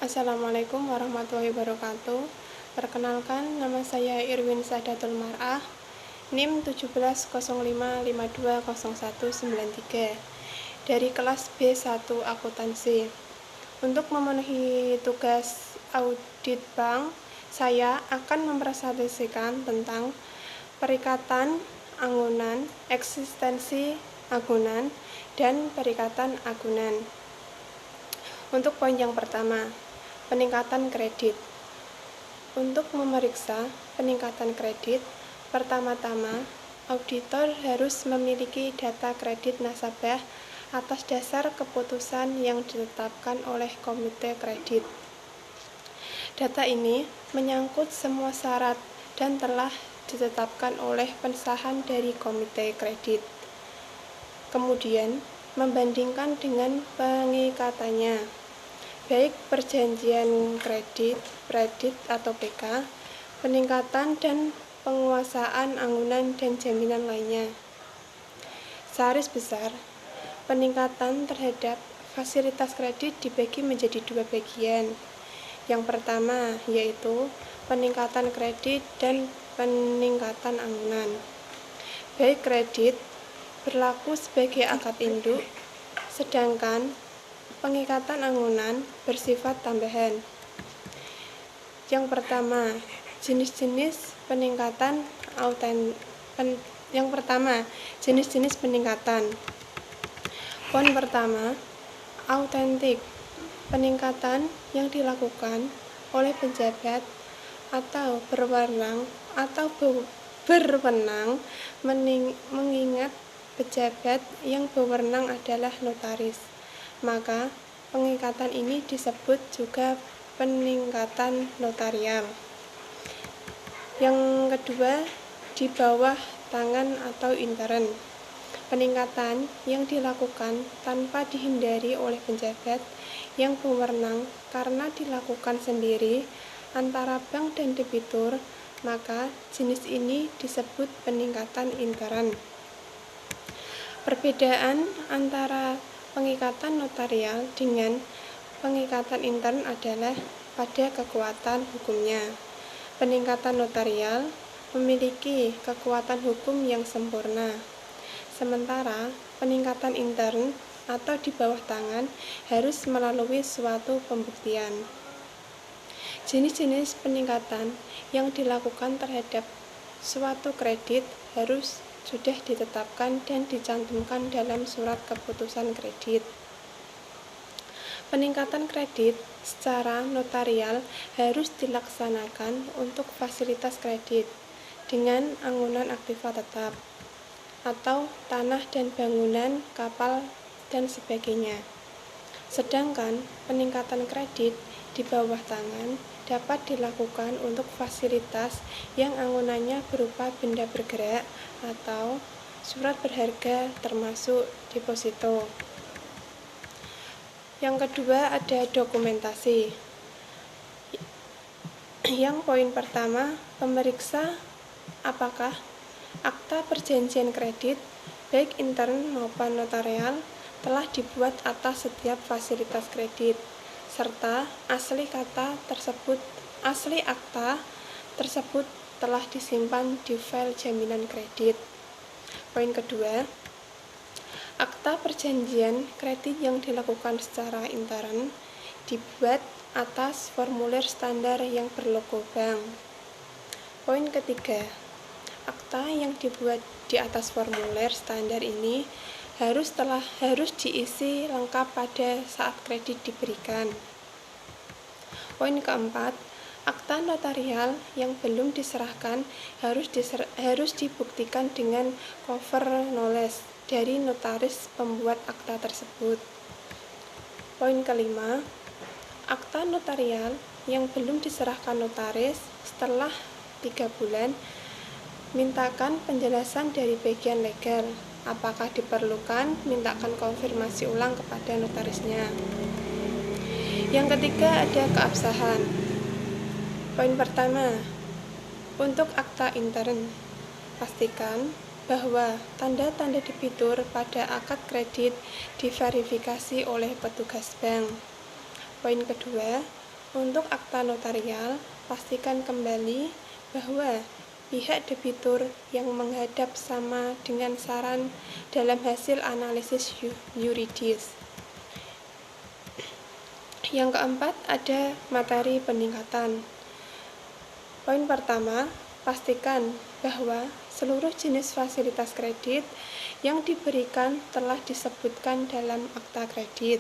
Assalamualaikum warahmatullahi wabarakatuh. Perkenalkan, nama saya Irwin Sadatul Mar'ah, NIM 1705520193 dari kelas B1 Akuntansi. Untuk memenuhi tugas audit bank, saya akan mempresentasikan tentang perikatan agunan, eksistensi agunan, dan perikatan agunan. Untuk poin yang pertama, peningkatan kredit. Untuk memeriksa peningkatan kredit, pertama-tama auditor harus memiliki data kredit nasabah atas dasar keputusan yang ditetapkan oleh komite kredit. Data ini menyangkut semua syarat dan telah ditetapkan oleh pengesahan dari komite kredit. Kemudian, membandingkan dengan pengikatannya, baik perjanjian kredit atau PK, peningkatan dan penguasaan agunan dan jaminan lainnya. Segaris besar, peningkatan terhadap fasilitas kredit dibagi menjadi dua bagian. Yang pertama yaitu peningkatan kredit dan peningkatan agunan. Baik kredit berlaku sebagai akad induk, sedangkan pengikatan agunan bersifat tambahan. Yang pertama, jenis-jenis peningkatan jenis-jenis peningkatan. Poin pertama, autentik. Peningkatan yang dilakukan oleh pejabat atau berwenang mengingat pejabat yang berwenang adalah notaris, maka pengikatan ini disebut juga peningkatan notarial. Yang kedua, di bawah tangan atau intern. Peningkatan yang dilakukan tanpa dihindari oleh pejabat yang berwenang karena dilakukan sendiri antara bank dan debitur, maka jenis ini disebut peningkatan intern. Perbedaan antara pengikatan notarial dengan pengikatan intern adalah pada kekuatan hukumnya. Peningkatan notarial memiliki kekuatan hukum yang sempurna, sementara peningkatan intern atau di bawah tangan harus melalui suatu pembuktian. Jenis-jenis peningkatan yang dilakukan terhadap suatu kredit harus sudah ditetapkan dan dicantumkan dalam surat keputusan kredit. Peningkatan kredit secara notarial harus dilaksanakan untuk fasilitas kredit dengan agunan aktiva tetap atau tanah dan bangunan, kapal, dan sebagainya. Sedangkan peningkatan kredit di bawah tangan dapat dilakukan untuk fasilitas yang agunannya berupa benda bergerak atau surat berharga termasuk deposito. Yang kedua ada dokumentasi. Yang poin pertama, pemeriksa apakah akta perjanjian kredit baik intern maupun notarial telah dibuat atas setiap fasilitas kredit, serta asli akta tersebut telah disimpan di file jaminan kredit. Poin kedua, akta perjanjian kredit yang dilakukan secara intern dibuat atas formulir standar yang berlogo bank. Poin ketiga, akta yang dibuat di atas formulir standar ini harus diisi lengkap pada saat kredit diberikan. Poin keempat, akta notarial yang belum diserahkan harus dibuktikan dengan cover knowledge dari notaris pembuat akta tersebut. Poin kelima, akta notarial yang belum diserahkan notaris setelah 3 bulan mintakan penjelasan dari bagian legal. Apakah diperlukan, mintakan konfirmasi ulang kepada notarisnya. Yang ketiga ada keabsahan. Poin pertama, untuk akta intern, pastikan bahwa tanda-tanda debitur pada akad kredit diverifikasi oleh petugas bank. Poin kedua, Untuk akta notarial, pastikan kembali bahwa pihak debitur yang menghadap sama dengan saran dalam hasil analisis yuridis. Yang keempat, ada materi peningkatan. Poin pertama, pastikan bahwa seluruh jenis fasilitas kredit yang diberikan telah disebutkan dalam akta kredit.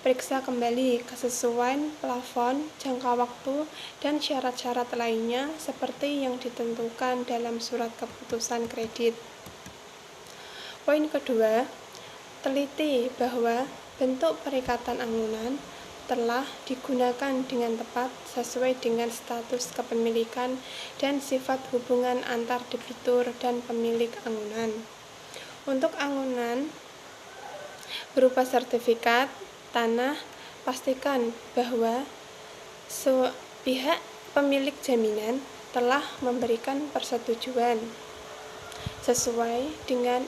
Periksa kembali kesesuaian plafon, jangka waktu, dan syarat-syarat lainnya seperti yang ditentukan dalam surat keputusan kredit. Poin kedua, teliti bahwa bentuk perikatan anggunan telah digunakan dengan tepat sesuai dengan status kepemilikan dan sifat hubungan antar debitur dan pemilik anggunan. Untuk anggunan berupa sertifikat tanah, pastikan bahwa pihak pemilik jaminan telah memberikan persetujuan sesuai dengan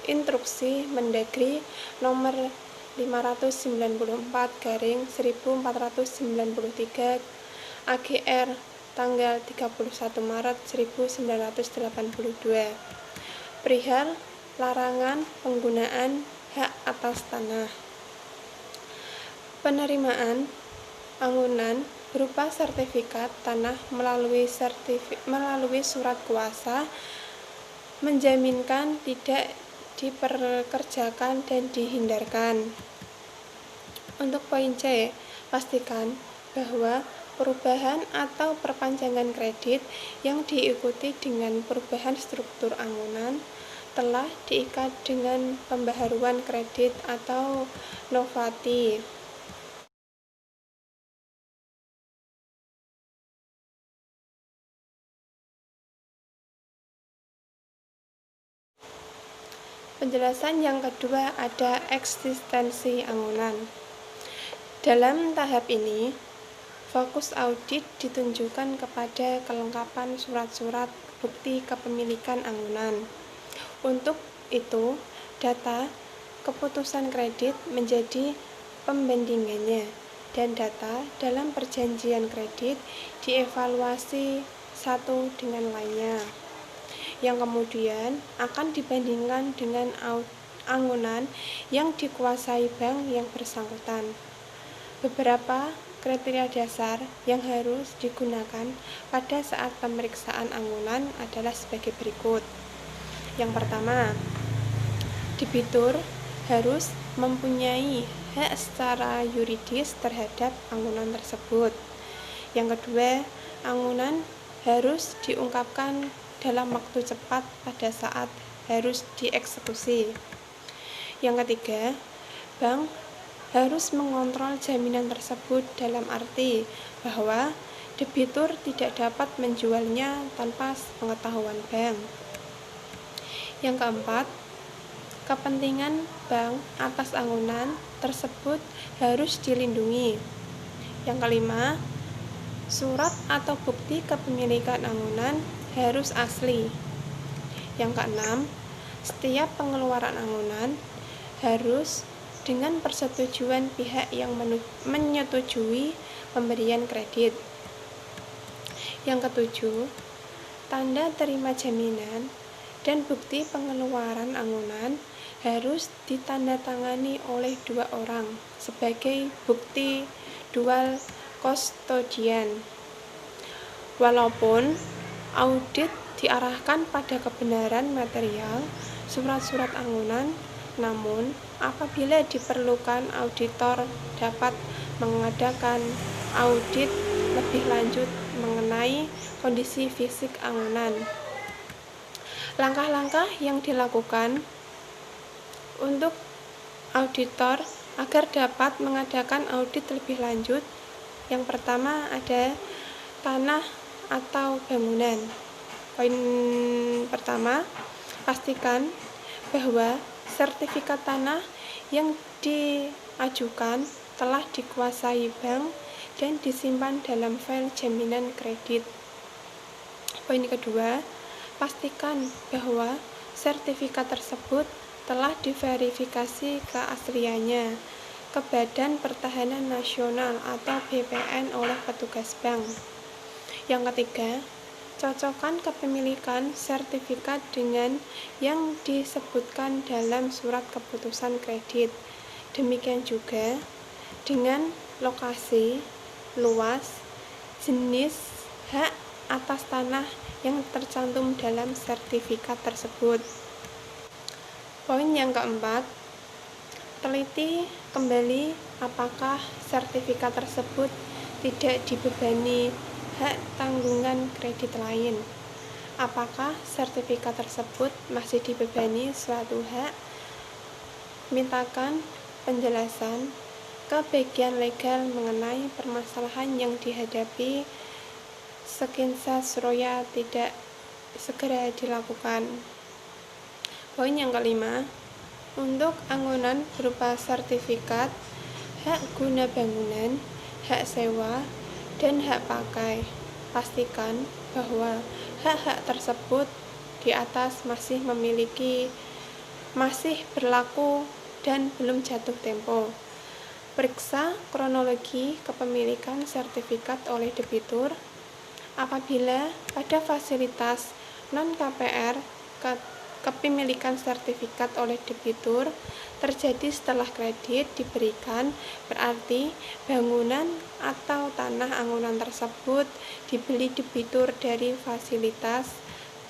instruksi Mendagri nomor 594/1493 AGR tanggal 31 Maret 1982 perihal larangan penggunaan hak atas tanah. Penerimaan anggunan berupa sertifikat tanah melalui surat kuasa menjaminkan tidak diperkerjakan dan dihindarkan. Untuk poin C, pastikan bahwa perubahan atau perpanjangan kredit yang diikuti dengan perubahan struktur anggunan telah diikat dengan pembaharuan kredit atau novati. Penjelasan yang kedua ada eksistensi anggunan. Dalam tahap ini, fokus audit ditunjukkan kepada kelengkapan surat-surat bukti kepemilikan anggunan. Untuk itu, data keputusan kredit menjadi pembandingannya dan data dalam perjanjian kredit dievaluasi satu dengan lainnya, yang kemudian akan dibandingkan dengan anggunan yang dikuasai bank yang bersangkutan. Beberapa kriteria dasar yang harus digunakan pada saat pemeriksaan anggunan adalah sebagai berikut. Yang pertama, debitur harus mempunyai hak secara yuridis terhadap anggunan tersebut. Yang kedua, anggunan harus diungkapkan dalam waktu cepat pada saat harus dieksekusi. Yang ketiga, bank harus mengontrol jaminan tersebut dalam arti bahwa debitur tidak dapat menjualnya tanpa pengetahuan bank. Yang keempat, kepentingan bank atas anggunan tersebut harus dilindungi. Yang kelima, surat atau bukti kepemilikan anggunan harus asli. Yang keenam, setiap pengeluaran anggunan harus dengan persetujuan pihak yang menyetujui pemberian kredit. Yang ketujuh, tanda terima jaminan dan bukti pengeluaran anggunan harus ditandatangani oleh 2 orang sebagai bukti dual custodian. Walaupun audit diarahkan pada kebenaran material surat-surat anggunan, namun apabila diperlukan, auditor dapat mengadakan audit lebih lanjut mengenai kondisi fisik anggunan. Langkah-langkah yang dilakukan untuk auditor agar dapat mengadakan audit lebih lanjut. Yang pertama ada tanah atau bangunan. Poin pertama, pastikan bahwa sertifikat tanah yang diajukan telah dikuasai bank dan disimpan dalam file jaminan kredit. Poin kedua, pastikan bahwa sertifikat tersebut telah diverifikasi keasliannya ke Badan Pertahanan Nasional atau BPN oleh petugas bank. Yang ketiga, cocokkan kepemilikan sertifikat dengan yang disebutkan dalam surat keputusan kredit. Demikian juga dengan lokasi, luas, jenis, hak atas tanah yang tercantum dalam sertifikat tersebut. Poin yang keempat, teliti kembali apakah sertifikat tersebut tidak dibebani hak tanggungan kredit lain. Apakah sertifikat tersebut masih dibebani suatu hak? Mintakan penjelasan ke bagian legal mengenai permasalahan yang dihadapi Sekinsa Surya tidak segera dilakukan. Poin yang kelima, untuk anggunan berupa sertifikat, hak guna bangunan, hak sewa, dan hak pakai, pastikan bahwa hak-hak tersebut di atas masih berlaku dan belum jatuh tempo. Periksa kronologi kepemilikan sertifikat oleh debitur. Apabila pada fasilitas non-KPR kepemilikan sertifikat oleh debitur terjadi setelah kredit diberikan, berarti bangunan atau tanah anggunan tersebut dibeli debitur dari fasilitas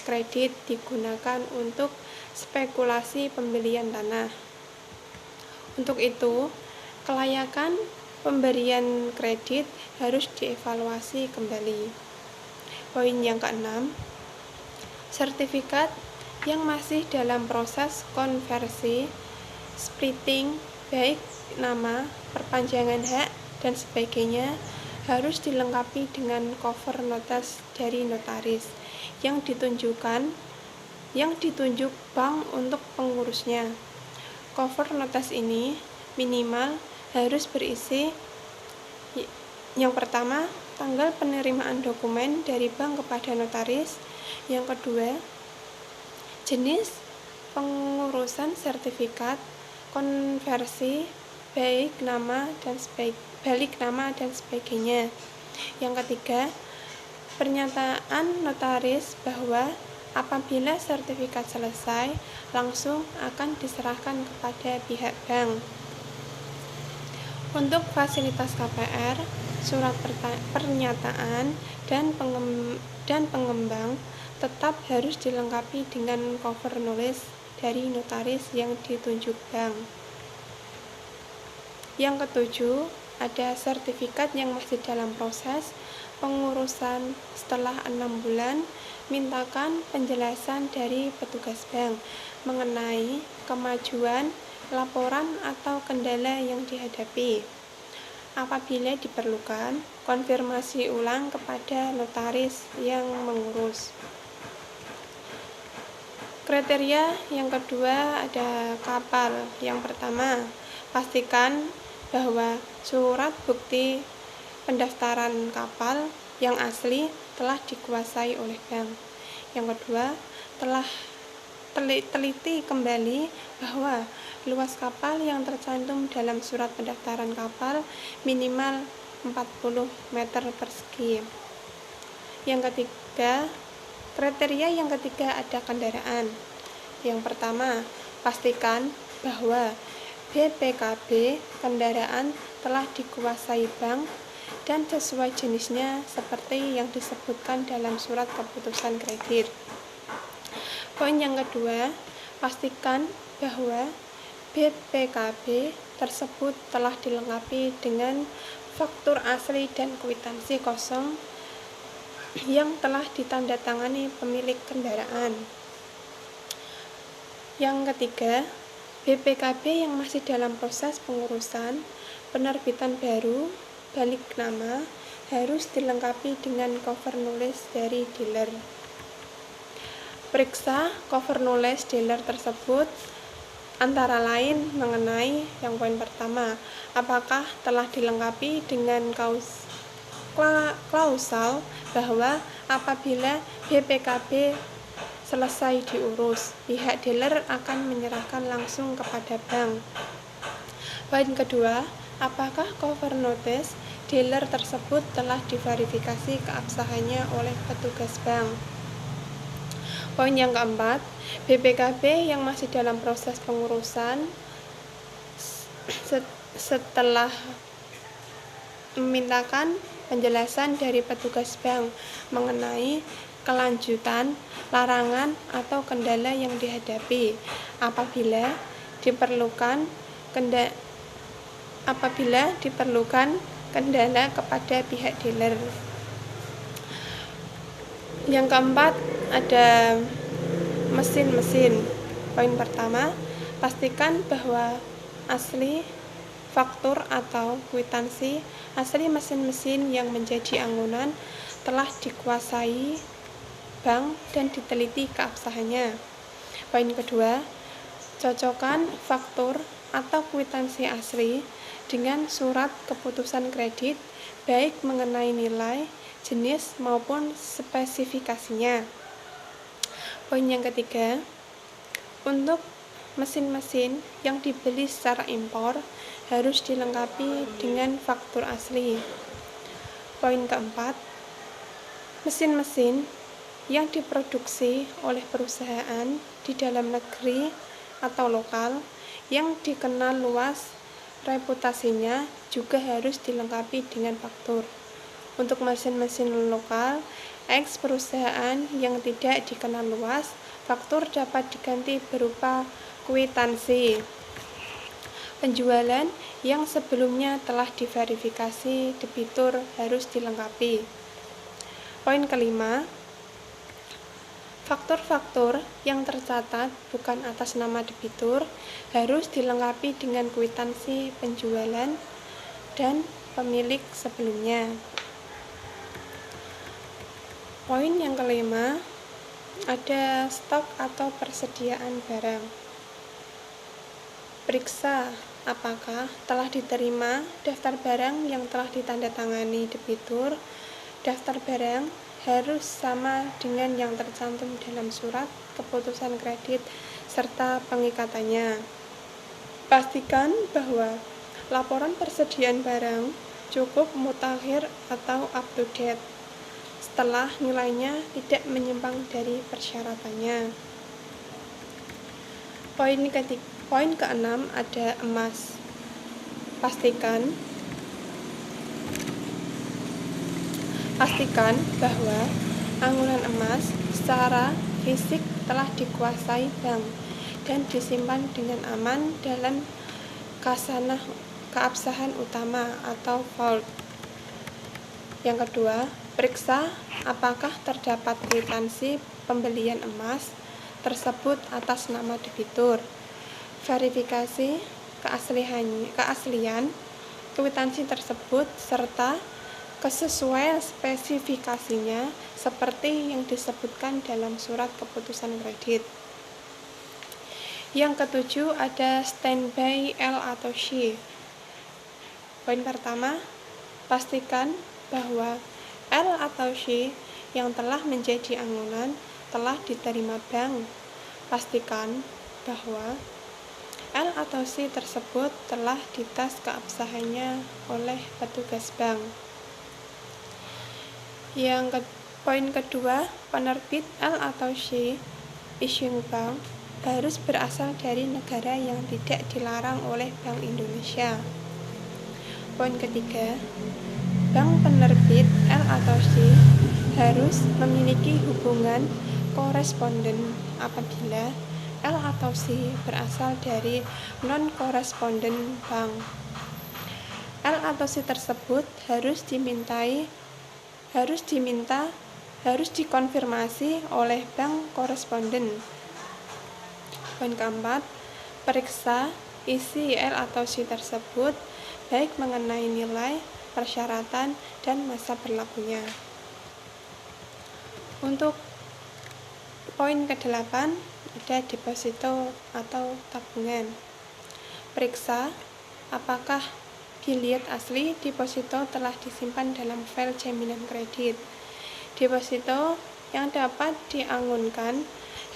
kredit digunakan untuk spekulasi pembelian tanah. Untuk itu, kelayakan pemberian kredit harus dievaluasi kembali. Poin yang keenam, sertifikat yang masih dalam proses konversi, splitting, baik nama, perpanjangan hak, dan sebagainya harus dilengkapi dengan cover notice dari notaris yang ditunjuk bank untuk pengurusnya. Cover notice ini minimal harus berisi yang pertama, tanggal penerimaan dokumen dari bank kepada notaris. Yang kedua, jenis pengurusan sertifikat, konversi, balik nama dan sebagainya. Yang ketiga, pernyataan notaris bahwa apabila sertifikat selesai, langsung akan diserahkan kepada pihak bank. Untuk fasilitas KPR, surat pernyataan dan pengembang tetap harus dilengkapi dengan cover nulis dari notaris yang ditunjuk bank. Yang ketujuh, ada sertifikat yang masih dalam proses pengurusan setelah 6 bulan, mintakan penjelasan dari petugas bank mengenai kemajuan, laporan atau kendala yang dihadapi. Apabila diperlukan, konfirmasi ulang kepada notaris yang mengurus. Kriteria yang kedua ada kapal. Yang pertama, pastikan bahwa surat bukti pendaftaran kapal yang asli telah dikuasai oleh bank. Yang kedua, telah teliti kembali bahwa luas kapal yang tercantum dalam surat pendaftaran kapal minimal 40 meter persegi. Yang ketiga, kriteria yang ketiga ada kendaraan. Yang pertama, pastikan bahwa BPKB kendaraan telah dikuasai bank dan sesuai jenisnya seperti yang disebutkan dalam surat keputusan kredit. Poin yang kedua, pastikan bahwa BPKB tersebut telah dilengkapi dengan faktur asli dan kwitansi kosong yang telah ditandatangani pemilik kendaraan. Yang ketiga, BPKB yang masih dalam proses pengurusan penerbitan baru balik nama harus dilengkapi dengan cover nulis dari dealer. Periksa cover nulis dealer tersebut antara lain mengenai yang poin pertama, apakah telah dilengkapi dengan klausal bahwa apabila BPKB selesai diurus, pihak dealer akan menyerahkan langsung kepada bank. Poin kedua, apakah cover notice dealer tersebut telah diverifikasi keabsahannya oleh petugas bank? Poin yang keempat, BPKB yang masih dalam proses pengurusan setelah memintakan penjelasan dari petugas bank mengenai kelanjutan, larangan, atau kendala yang dihadapi apabila diperlukan kendala kepada pihak dealer. Yang keempat, ada mesin-mesin. Poin pertama, pastikan bahwa asli faktur atau kwitansi asli mesin-mesin yang menjadi anggunan telah dikuasai bank dan diteliti keabsahannya. Poin kedua, cocokkan faktur atau kwitansi asli dengan surat keputusan kredit baik mengenai nilai, jenis maupun spesifikasinya. Poin yang ketiga, untuk mesin-mesin yang dibeli secara impor harus dilengkapi dengan faktur asli. Poin keempat, mesin-mesin yang diproduksi oleh perusahaan di dalam negeri atau lokal yang dikenal luas reputasinya juga harus dilengkapi dengan faktur. Untuk mesin-mesin lokal eks perusahaan yang tidak dikenal luas, faktur dapat diganti berupa kwitansi penjualan yang sebelumnya telah diverifikasi debitur harus dilengkapi. Poin kelima, faktur-faktur yang tercatat bukan atas nama debitur harus dilengkapi dengan kwitansi penjualan dan pemilik sebelumnya. Poin yang kelima, ada stok atau persediaan barang. Periksa apakah telah diterima daftar barang yang telah ditandatangani debitur. Daftar barang harus sama dengan yang tercantum dalam surat keputusan kredit serta pengikatannya. Pastikan bahwa laporan persediaan barang cukup mutakhir atau up to date setelah nilainya tidak menyimpang dari persyaratannya. Poin keenam, ada emas. Pastikan bahwa anggunan emas secara fisik telah dikuasai bank dan disimpan dengan aman dalam khasanah keabsahan utama atau vault. Yang kedua, periksa apakah terdapat kwitansi pembelian emas tersebut atas nama debitur. Verifikasi keaslian kwitansi tersebut serta kesesuaian spesifikasinya seperti yang disebutkan dalam surat keputusan kredit. Yang ketujuh, ada standby L atau C. Poin pertama, pastikan bahwa L atau C yang telah menjadi anggunan telah diterima bank. Pastikan bahwa L atau C tersebut telah dites keabsahannya oleh petugas bank. Poin kedua, penerbit L atau C issuing bank harus berasal dari negara yang tidak dilarang oleh Bank Indonesia. Poin ketiga, bank penerbit L atau C harus memiliki hubungan koresponden apabila L atau C berasal dari non-koresponden bank. L atau C tersebut harus dikonfirmasi oleh bank koresponden. Poin keempat, periksa isi L atau C tersebut baik mengenai nilai, persyaratan, dan masa berlakunya. Untuk poin ke-8, ada deposito atau tabungan. Periksa apakah giliat asli deposito telah disimpan dalam file jaminan kredit. Deposito yang dapat dianggunkan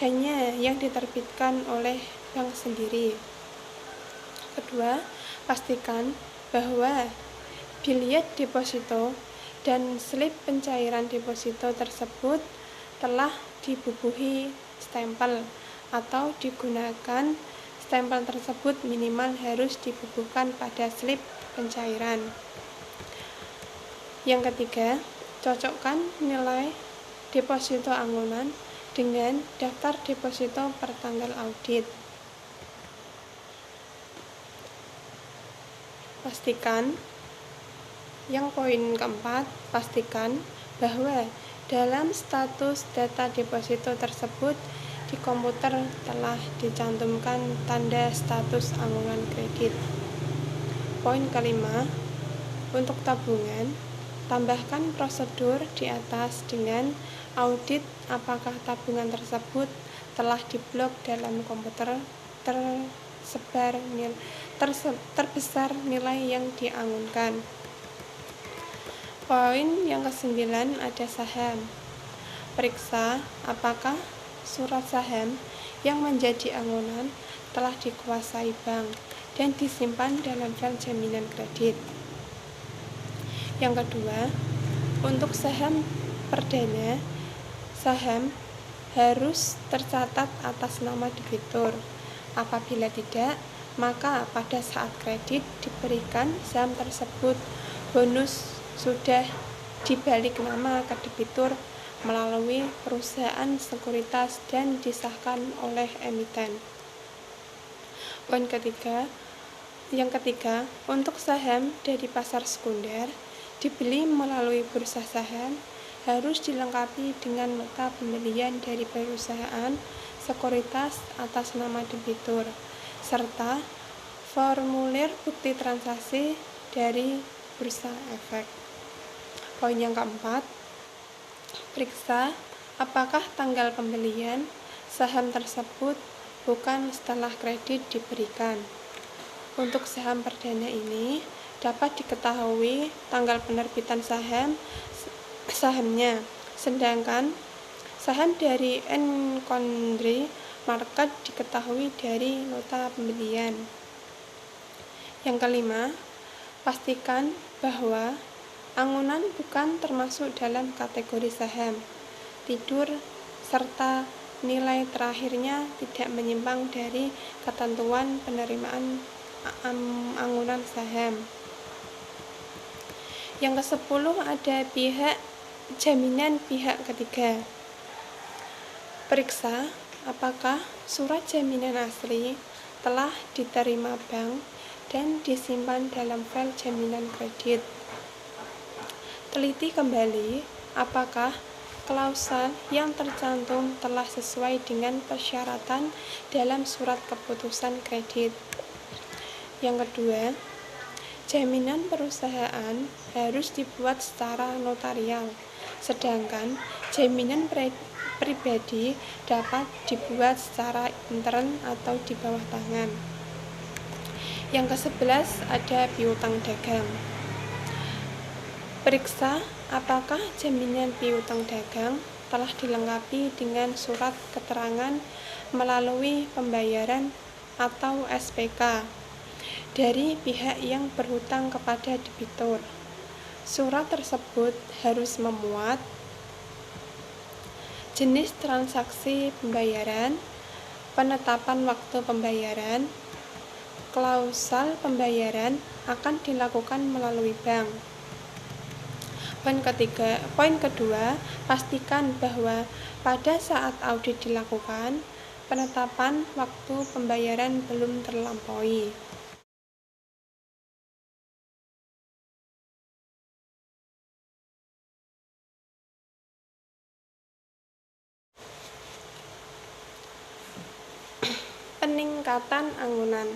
hanya yang diterbitkan oleh bank sendiri. kedua, pastikan bahwa biliet deposito dan slip pencairan deposito tersebut telah dibubuhi stempel atau digunakan stempel tersebut minimal harus dibubuhkan pada slip pencairan. Yang ketiga, cocokkan nilai deposito anggunan dengan daftar deposito per tanggal audit. Pastikan, yang poin keempat, pastikan bahwa dalam status data deposito tersebut di komputer telah dicantumkan tanda status anggunan kredit. Poin kelima, untuk tabungan, tambahkan prosedur di atas dengan audit apakah tabungan tersebut telah diblok dalam komputer terbesar nilai yang diangunkan. Poin yang kesembilan ada saham. Periksa apakah surat saham yang menjadi angunan telah dikuasai bank dan disimpan dalam file jaminan kredit. Yang kedua, untuk saham perdana, saham harus tercatat atas nama debitur. Apabila tidak, maka pada saat kredit diberikan saham tersebut, bonus sudah dibalik nama ke debitur melalui perusahaan sekuritas dan disahkan oleh emiten. Poin ketiga, untuk saham dari pasar sekunder dibeli melalui bursa saham harus dilengkapi dengan nota pembelian dari perusahaan sekuritas atas nama debitur serta formulir bukti transaksi dari bursa efek. Poin yang keempat, periksa apakah tanggal pembelian saham tersebut bukan setelah kredit diberikan. Untuk saham perdana ini dapat diketahui tanggal penerbitan sahamnya, sedangkan saham dari secondary market diketahui dari nota pembelian. Yang kelima, pastikan bahwa angunan bukan termasuk dalam kategori saham tidur serta nilai terakhirnya tidak menyimpang dari ketentuan penerimaan angunan saham. Yang ke-10 ada jaminan pihak ketiga. Periksa apakah surat jaminan asli telah diterima bank dan disimpan dalam file jaminan kredit. Teliti kembali apakah klausal yang tercantum telah sesuai dengan persyaratan dalam surat keputusan kredit. Yang kedua, jaminan perusahaan harus dibuat secara notarial, sedangkan jaminan pribadi dapat dibuat secara intern atau di bawah tangan. Yang ke-11 ada piutang dagang. Periksa apakah jaminan piutang dagang telah dilengkapi dengan surat keterangan melalui pembayaran atau SPK dari pihak yang berhutang kepada debitur. Surat tersebut harus memuat jenis transaksi pembayaran, penetapan waktu pembayaran, klausal pembayaran akan dilakukan melalui bank. Poin kedua, pastikan bahwa pada saat audit dilakukan, penetapan waktu pembayaran belum terlampaui. Peningkatan angunan.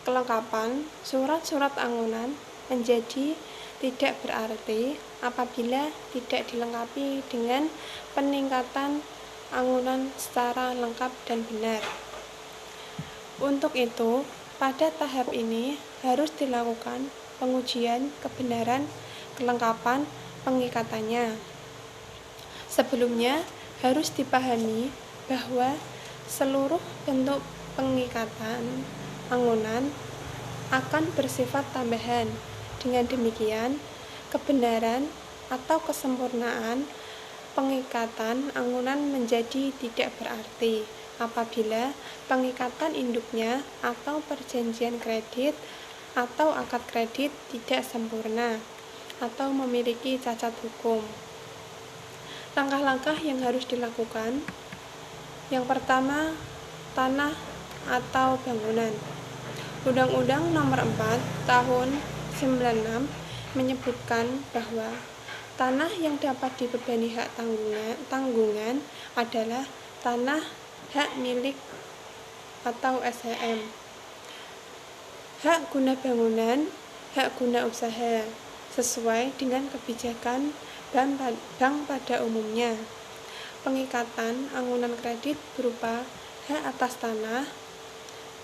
Kelengkapan surat-surat angunan menjadi tidak berarti apabila tidak dilengkapi dengan peningkatan angunan secara lengkap dan benar. Untuk itu, pada tahap ini harus dilakukan pengujian kebenaran kelengkapan pengikatannya. Sebelumnya harus dipahami bahwa seluruh bentuk pengikatan angunan akan bersifat tambahan. Dengan demikian, kebenaran atau kesempurnaan pengikatan angunan menjadi tidak berarti apabila pengikatan induknya atau perjanjian kredit atau akad kredit tidak sempurna atau memiliki cacat hukum. Langkah-langkah yang harus dilakukan. Yang pertama, tanah atau bangunan. Undang-Undang Nomor 4 Tahun 96 menyebutkan bahwa tanah yang dapat dibebani hak tanggungan adalah tanah hak milik atau SHM, hak guna bangunan, hak guna usaha, sesuai dengan kebijakan bank pada umumnya. Pengikatan angunan kredit berupa hak atas tanah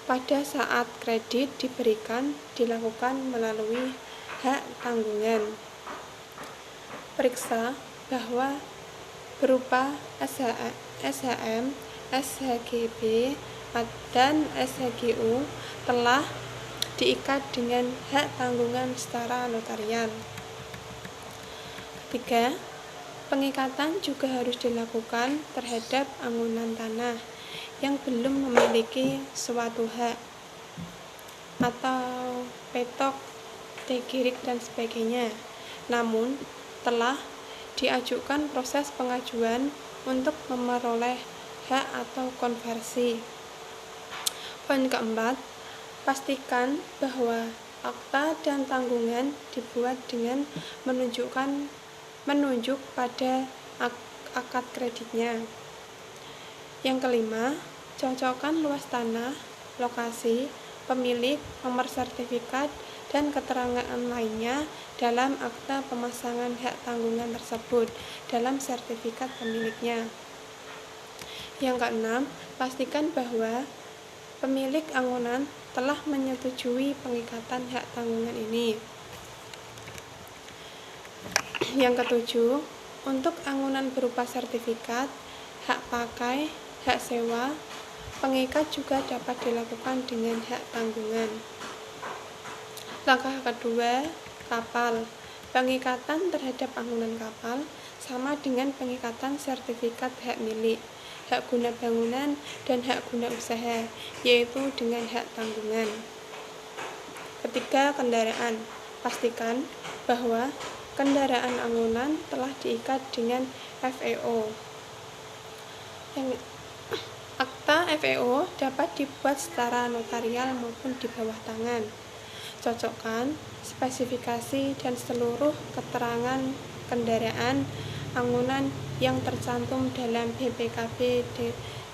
pada saat kredit diberikan dilakukan melalui hak tanggungan. Periksa bahwa berupa SHM, SHGB, dan SHGU telah diikat dengan hak tanggungan secara notarial. Ketiga, pengikatan juga harus dilakukan terhadap angunan tanah yang belum memiliki suatu hak atau petok, tegirik, dan sebagainya, namun telah diajukan proses pengajuan untuk memperoleh hak atau konversi. Poin keempat, pastikan bahwa akta dan tanggungan dibuat dengan menunjuk pada akad kreditnya. Yang kelima, cocokkan luas tanah, lokasi, pemilik, nomor sertifikat, dan keterangan lainnya dalam akta pemasangan hak tanggungan tersebut dalam sertifikat pemiliknya. Yang keenam, pastikan bahwa pemilik angunan telah menyetujui pengikatan hak tanggungan ini. Yang ketujuh, untuk angunan berupa sertifikat, hak pakai, hak sewa, pengikat juga dapat dilakukan dengan hak tanggungan. Langkah kedua, kapal. Pengikatan terhadap angunan kapal sama dengan pengikatan sertifikat hak milik, hak guna bangunan, dan hak guna usaha, yaitu dengan hak tanggungan. Ketiga, kendaraan. Pastikan bahwa kendaraan angunan telah diikat dengan FEO. Akta FEO dapat dibuat secara notarial maupun di bawah tangan. Cocokkan spesifikasi dan seluruh keterangan kendaraan angunan yang tercantum dalam BPKB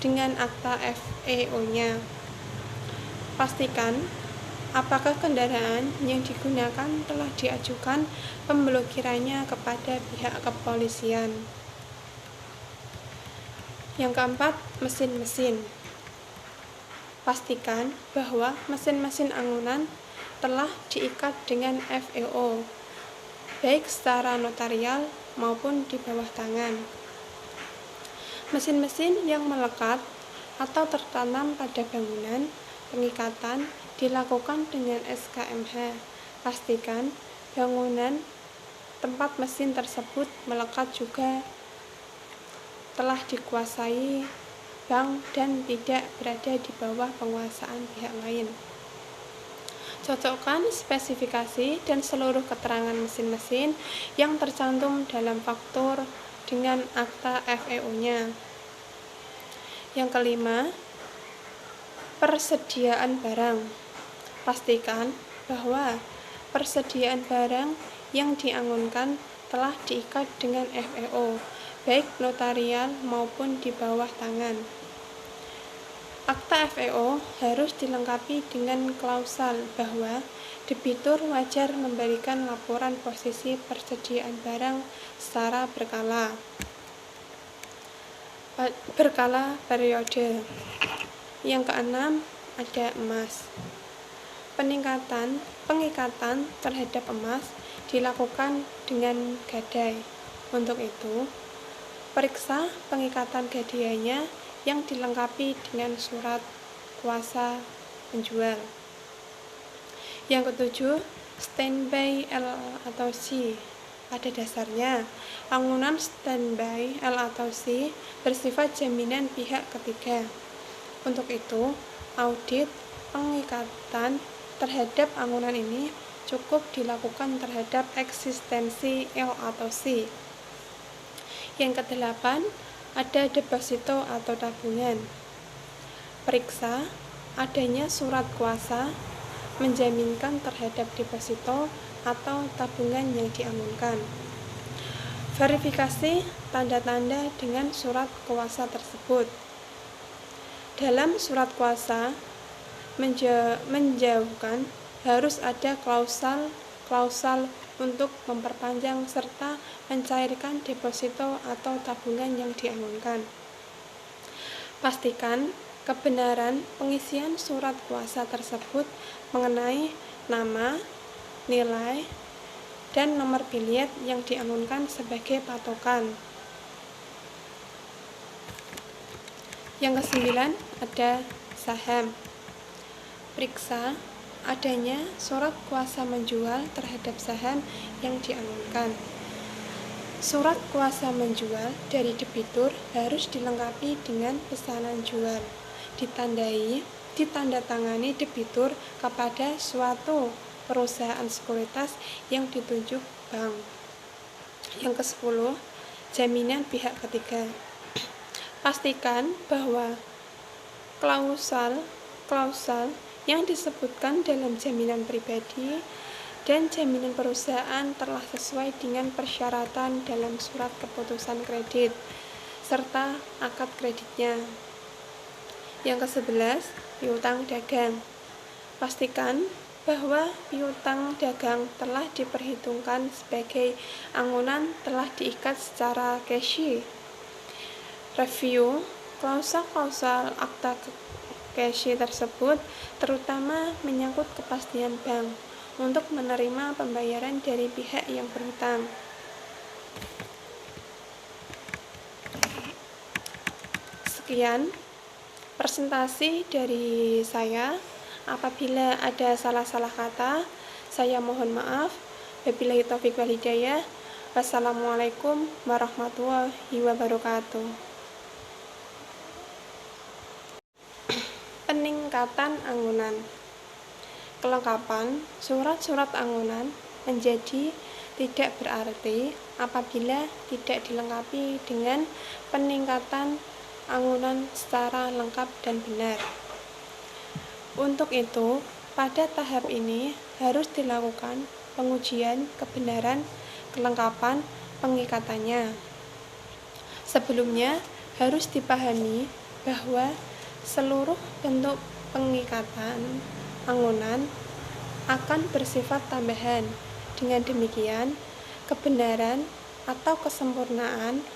dengan akta FEO-nya. Pastikan apakah kendaraan yang digunakan telah diajukan pemblokirannya kepada pihak kepolisian. Yang keempat, mesin-mesin. Pastikan bahwa mesin-mesin angunan telah diikat dengan FEO, baik secara notarial maupun di bawah tangan. Mesin-mesin yang melekat atau tertanam pada bangunan, pengikatan dilakukan dengan SKMH. Pastikan bangunan tempat mesin tersebut melekat juga telah dikuasai bank dan tidak berada di bawah penguasaan pihak lain. Cocokkan spesifikasi dan seluruh keterangan mesin-mesin yang tercantum dalam faktur dengan akta FEO-nya. Yang kelima, persediaan barang. Pastikan bahwa persediaan barang yang diangunkan telah diikat dengan FEO, baik notarial maupun di bawah tangan. Akta FEO harus dilengkapi dengan klausal bahwa debitur wajar memberikan laporan posisi persediaan barang secara berkala periode. Yang keenam, ada emas. Pengikatan terhadap emas dilakukan dengan gadai. Untuk itu, periksa pengikatan gadainya yang dilengkapi dengan surat kuasa penjual. Yang ketujuh, standby L atau C. Pada dasarnya, bangunan standby L atau C bersifat jaminan pihak ketiga. Untuk itu, audit pengikatan terhadap bangunan ini cukup dilakukan terhadap eksistensi L atau C. Yang kedelapan, ada deposito atau tabungan. Periksa adanya surat kuasa menjaminkan terhadap deposito atau tabungan yang diamankan. Verifikasi tanda-tanda dengan surat kuasa tersebut. Dalam surat kuasa menjauhkan harus ada klausal untuk memperpanjang serta mencairkan deposito atau tabungan yang diamankan. Pastikan kebenaran pengisian surat kuasa tersebut mengenai nama, nilai, dan nomor bilet yang diamankan sebagai patokan. Yang kesembilan, ada saham. Periksa adanya surat kuasa menjual terhadap saham yang diamankan. Surat kuasa menjual dari debitur harus dilengkapi dengan pesanan jual, ditandatangani debitur kepada suatu perusahaan sekuritas yang ditunjuk bank. Yang ke-10, jaminan pihak ketiga. Pastikan bahwa klausal yang disebutkan dalam jaminan pribadi dan jaminan perusahaan telah sesuai dengan persyaratan dalam surat keputusan kredit serta akad kreditnya. Yang ke-11, piutang dagang. Pastikan bahwa piutang dagang telah diperhitungkan sebagai anggunan telah diikat secara cash. Review klausal akta cash tersebut terutama menyangkut kepastian bank untuk menerima pembayaran dari pihak yang berhutang. Sekian presentasi dari saya. Apabila ada salah-salah kata, saya mohon maaf. Wabillahi taufiq wal hidayah. Wassalamualaikum warahmatullahi wabarakatuh. Peningkatan anggunan. Kelengkapan surat-surat anggunan menjadi tidak berarti apabila tidak dilengkapi dengan peningkatan anggunan secara lengkap dan benar. Untuk itu, pada tahap ini harus dilakukan pengujian kebenaran kelengkapan pengikatannya. Sebelumnya harus dipahami bahwa seluruh bentuk pengikatan anggunan akan bersifat tambahan. Dengan demikian, kebenaran atau kesempurnaan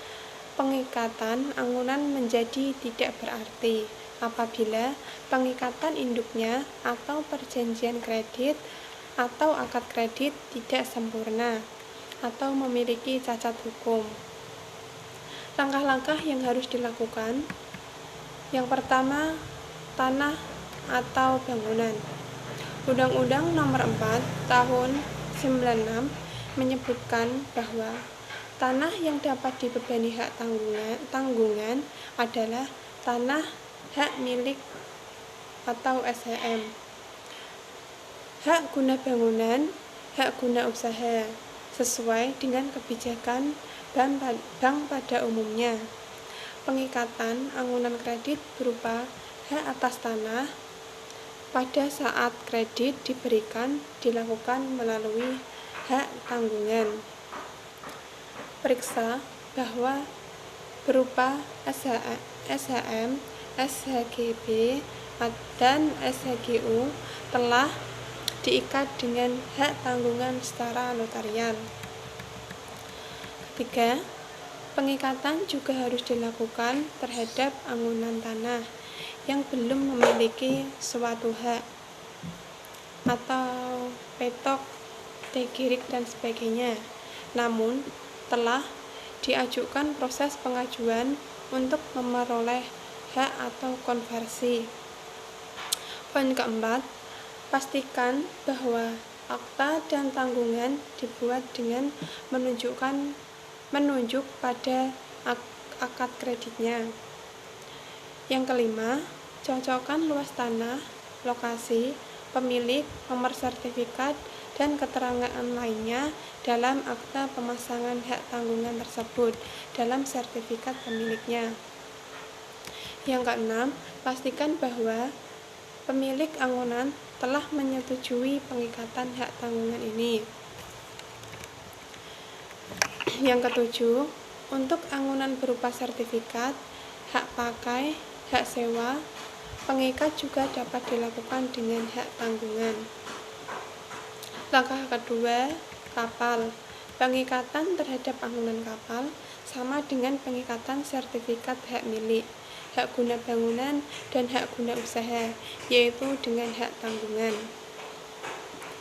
pengikatan anggunan menjadi tidak berarti apabila pengikatan induknya atau perjanjian kredit atau akad kredit tidak sempurna atau memiliki cacat hukum. Langkah-langkah yang harus dilakukan. Yang pertama, tanah atau bangunan. Undang-Undang Nomor 4 Tahun 96 menyebutkan bahwa tanah yang dapat dibebani hak tanggungan adalah tanah hak milik atau SHM, hak guna bangunan, hak guna usaha, sesuai dengan kebijakan bank pada umumnya. Pengikatan anggunan kredit berupa hak atas tanah pada saat kredit diberikan dilakukan melalui hak tanggungan. Periksa bahwa berupa SHM, SHGB, dan SHGU telah diikat dengan hak tanggungan secara notarial. Ketiga, pengikatan juga harus dilakukan terhadap anggunan tanah yang belum memiliki suatu hak atau petok, tegirik, dan sebagainya, namun telah diajukan proses pengajuan untuk memperoleh hak atau konversi. Poin keempat, Pastikan bahwa akta dan tanggungan dibuat dengan menunjuk pada akad kreditnya. Yang kelima, cocokkan luas tanah, lokasi, pemilik, nomor sertifikat, dan keterangan lainnya dalam akta pemasangan hak tanggungan tersebut dalam sertifikat pemiliknya. Yang keenam, pastikan bahwa pemilik angunan telah menyetujui pengikatan hak tanggungan ini. Yang ketujuh, untuk angunan berupa sertifikat, hak pakai, hak sewa, pengikat juga dapat dilakukan dengan hak tanggungan. Langkah kedua, kapal. Pengikatan terhadap angunan kapal sama dengan pengikatan sertifikat hak milik, hak guna bangunan, dan hak guna usaha, yaitu dengan hak tanggungan.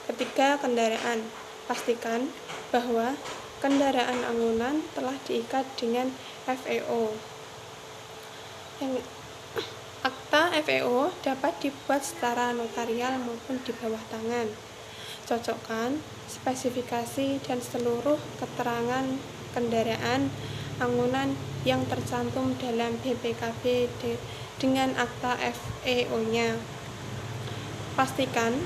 Ketiga, kendaraan. Pastikan bahwa kendaraan angunan telah diikat dengan FEO. Akta FEO dapat dibuat secara notarial maupun di bawah tangan. Cocokkan spesifikasi dan seluruh keterangan kendaraan angunan yang tercantum dalam BPKB dengan akta FEO-nya. Pastikan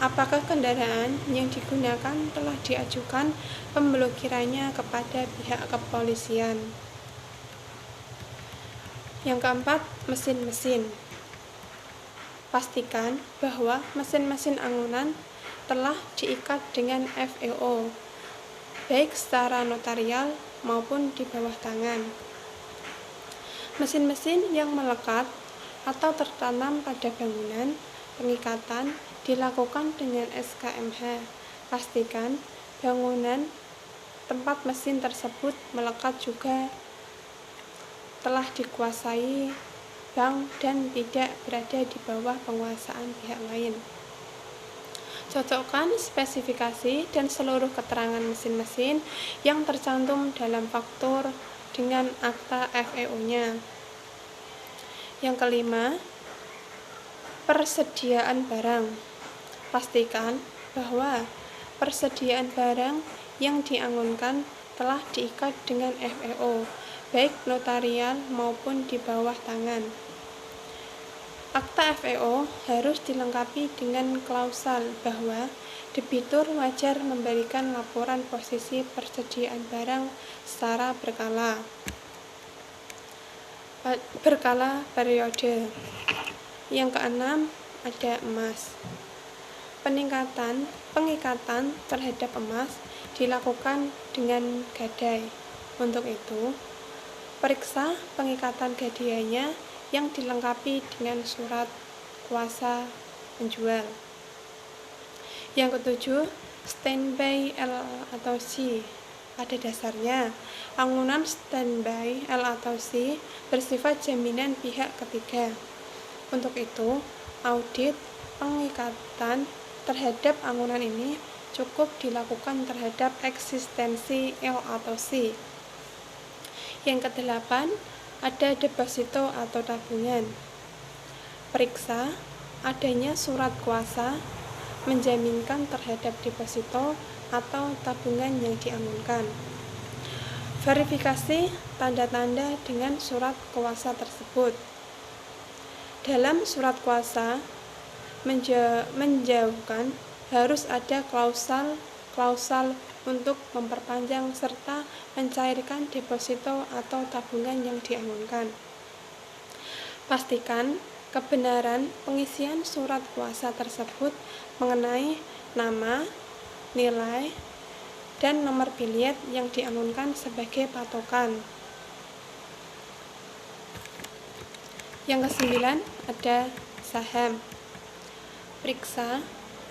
apakah kendaraan yang digunakan telah diajukan pemblokirannya kepada pihak kepolisian. Yang keempat, mesin-mesin. Pastikan bahwa mesin-mesin angunan telah diikat dengan FEO, baik secara notarial maupun di bawah tangan. Mesin-mesin yang melekat atau tertanam pada bangunan, pengikatan dilakukan dengan SKMH. Pastikan bangunan tempat mesin tersebut melekat juga telah dikuasai bank dan tidak berada di bawah penguasaan pihak lain. Cocokkan spesifikasi dan seluruh keterangan mesin-mesin yang tercantum dalam faktur dengan akta FEO-nya. Yang kelima, persediaan barang. Pastikan bahwa persediaan barang yang diangunkan telah diikat dengan FEO, baik notarial maupun di bawah tangan. Akta FEO harus dilengkapi dengan klausal bahwa debitur wajar memberikan laporan posisi persediaan barang secara berkala periode. Yang keenam, ada emas. Pengikatan terhadap emas dilakukan dengan gadai. Untuk itu, periksa pengikatan gadaiannya yang dilengkapi dengan surat kuasa penjual. Yang ketujuh, standby L atau C. Pada dasarnya, angunan standby L atau C bersifat jaminan pihak ketiga. Untuk itu, audit pengikatan terhadap angunan ini cukup dilakukan terhadap eksistensi L atau C. Yang kedelapan, ada deposito atau tabungan. Periksa adanya surat kuasa menjaminkan terhadap deposito atau tabungan yang diamankan. Verifikasi tanda-tanda dengan surat kuasa tersebut. Dalam surat kuasa menjauhkan harus ada klausal untuk memperpanjang serta mencairkan deposito atau tabungan yang diamankan. Pastikan kebenaran pengisian surat kuasa tersebut mengenai nama, nilai, dan nomor bilet yang diamankan sebagai patokan. Yang kesembilan, ada saham. Periksa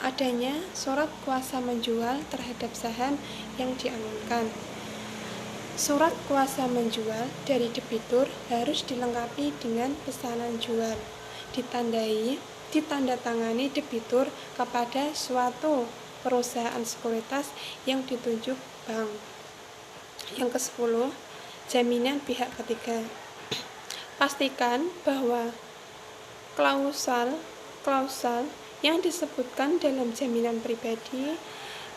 adanya surat kuasa menjual terhadap saham yang diamankan. Surat kuasa menjual dari debitur harus dilengkapi dengan pesanan jual, ditandatangani debitur kepada suatu perusahaan sekuritas yang ditunjuk bank. Yang ke-10, jaminan pihak ketiga. Pastikan bahwa klausal yang disebutkan dalam jaminan pribadi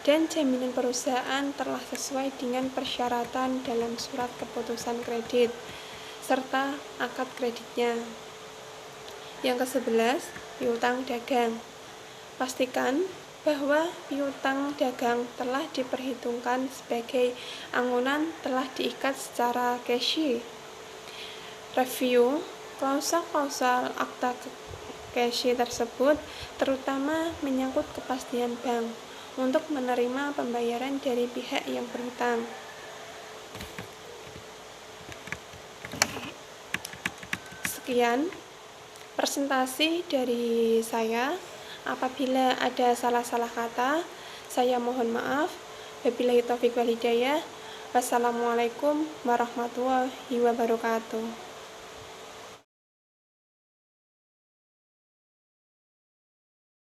dan jaminan perusahaan telah sesuai dengan persyaratan dalam surat keputusan kredit serta akad kreditnya. Yang ke-11, piutang dagang. Pastikan bahwa piutang dagang telah diperhitungkan sebagai anggunan telah diikat secara cash. Review klausul-klausul akta cash tersebut terutama menyangkut kepastian bank untuk menerima pembayaran dari pihak yang berhutang. Sekian presentasi dari saya. Apabila ada salah-salah kata, saya mohon maaf. Wabillahi taufiq wal hidayah. Wassalamualaikum warahmatullahi wabarakatuh.